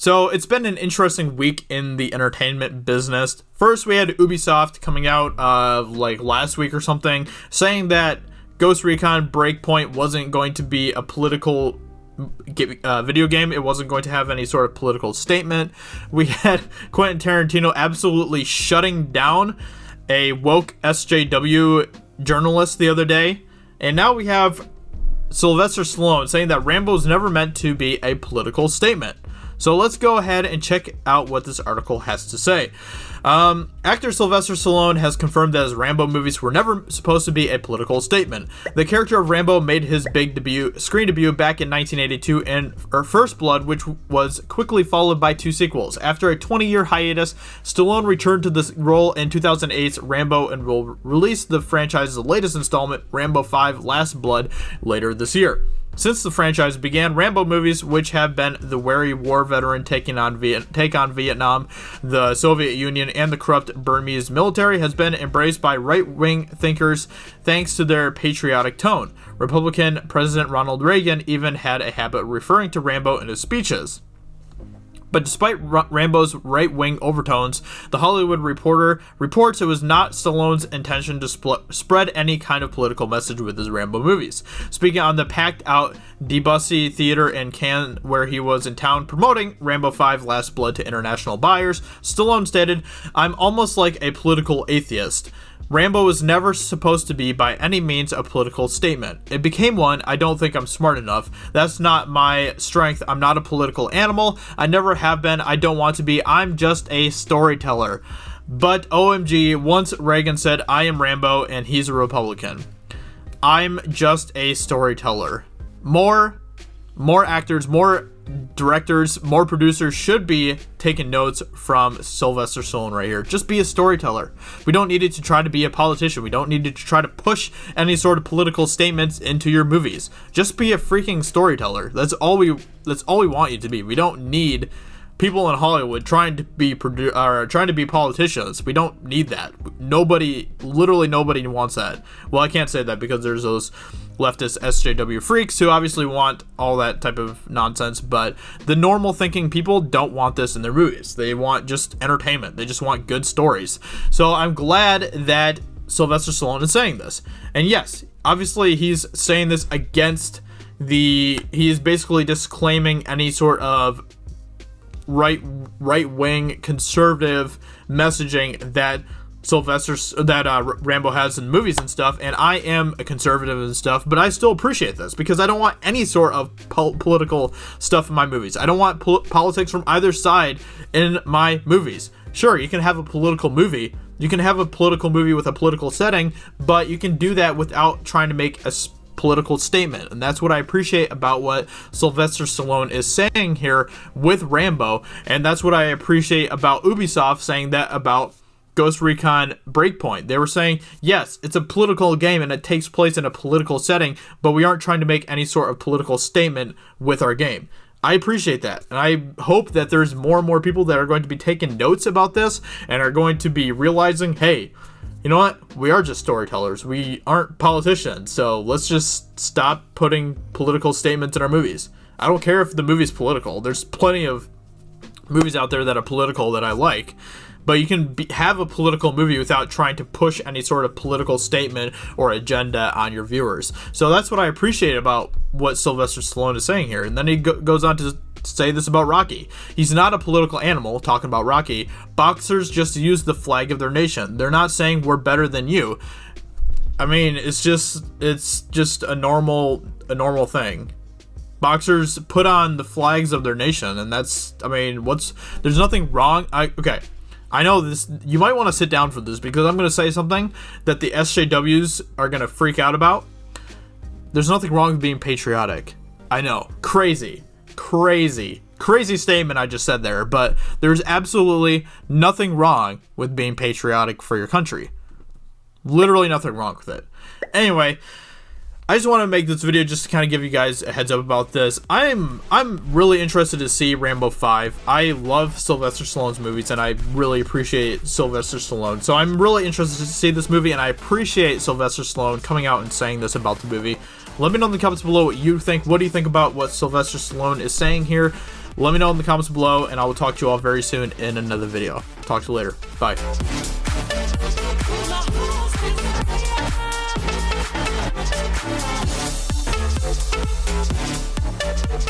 So it's been an interesting week in the entertainment business. First, we had Ubisoft coming out like last week or something, saying that Ghost Recon Breakpoint wasn't going to be a political video game. It wasn't going to have any sort of political statement. We had Quentin Tarantino absolutely shutting down a woke SJW journalist the other day. And now we have Sylvester Stallone saying that Rambo's never meant to be a political statement. So let's go ahead and check out what this article has to say. Actor Sylvester Stallone has confirmed that his Rambo movies were never supposed to be a political statement. The character of Rambo made his big screen debut back in 1982 in First Blood, which was quickly followed by 2 sequels. After a 20-year hiatus, Stallone returned to this role in 2008's Rambo and will release the franchise's latest installment, Rambo 5: Last Blood, later this year. Since the franchise began, Rambo movies, which have been the wary war veteran take on Vietnam, the Soviet Union, and the corrupt Burmese military, has been embraced by right-wing thinkers thanks to their patriotic tone. Republican President Ronald Reagan even had a habit of referring to Rambo in his speeches. But despite Rambo's right-wing overtones, The Hollywood Reporter reports it was not Stallone's intention to spread any kind of political message with his Rambo movies. Speaking on the packed-out Debussy Theater in Cannes, where he was in town promoting Rambo 5: Last Blood to international buyers, Stallone stated, "I'm almost like a political atheist. Rambo was never supposed to be by any means a political statement. It became one. I don't think I'm smart enough. That's not my strength. I'm not a political animal. I never have been. I don't want to be. I'm just a storyteller." But OMG, once Reagan said, "I am Rambo," and he's a Republican. I'm just a storyteller. More actors, more directors, more producers should be taking notes from Sylvester Stallone right here. Just be a storyteller. We don't need it to try to be a politician. We don't need it to try to push any sort of political statements into your movies. Just be a freaking storyteller. That's all we want you to be. We don't need people in Hollywood trying to be politicians. We don't need that. Literally nobody wants that. Well, I can't say that because there's those leftist SJW freaks who obviously want all that type of nonsense, but the normal thinking people don't want this in their movies. They want just entertainment. They just want good stories. So I'm glad that Sylvester Stallone is saying this. And yes, obviously he's saying this against he is basically disclaiming any sort of right-wing conservative messaging that Rambo has in movies and stuff, and I am a conservative and stuff, but I still appreciate this because I don't want any sort of political stuff in my movies. I don't want politics from either side in my movies. Sure, you can have a political movie. You can have a political movie with a political setting, but you can do that without trying to make a political statement, and that's what I appreciate about what Sylvester Stallone is saying here with Rambo, and that's what I appreciate about Ubisoft saying that about Ghost Recon Breakpoint. They were saying, yes, it's a political game and it takes place in a political setting, but we aren't trying to make any sort of political statement with our game. I appreciate that, and I hope that there's more and more people that are going to be taking notes about this and are going to be realizing, hey, you know what? We are just storytellers. We aren't politicians, so let's just stop putting political statements in our movies. I don't care if the movie's political. There's plenty of movies out there that are political that I like, but you can have a political movie without trying to push any sort of political statement or agenda on your viewers. So that's what I appreciate about what Sylvester Stallone is saying here. And then he goes on to say this about Rocky. He's not a political animal, talking about Rocky. Boxers just use the flag of their nation. They're not saying we're better than you. I mean, it's just a normal thing. Boxers put on the flags of their nation, and that's, I mean, there's nothing wrong. I know this, you might want to sit down for this because I'm going to say something that the SJWs are going to freak out about. There's nothing wrong with being patriotic. I know, crazy statement I just said there, but there's absolutely nothing wrong with being patriotic for your country. Literally nothing wrong with it. Anyway, I just want to make this video just to kind of give you guys a heads up about this. I'm really interested to see Rambo 5. I love Sylvester Stallone's movies, and I really appreciate Sylvester Stallone. So I'm really interested to see this movie, and I appreciate Sylvester Stallone coming out and saying this about the movie. Let me know in the comments below what you think. What do you think about what Sylvester Stallone is saying here? Let me know in the comments below, and I will talk to you all very soon in another video. Talk to you later. Bye.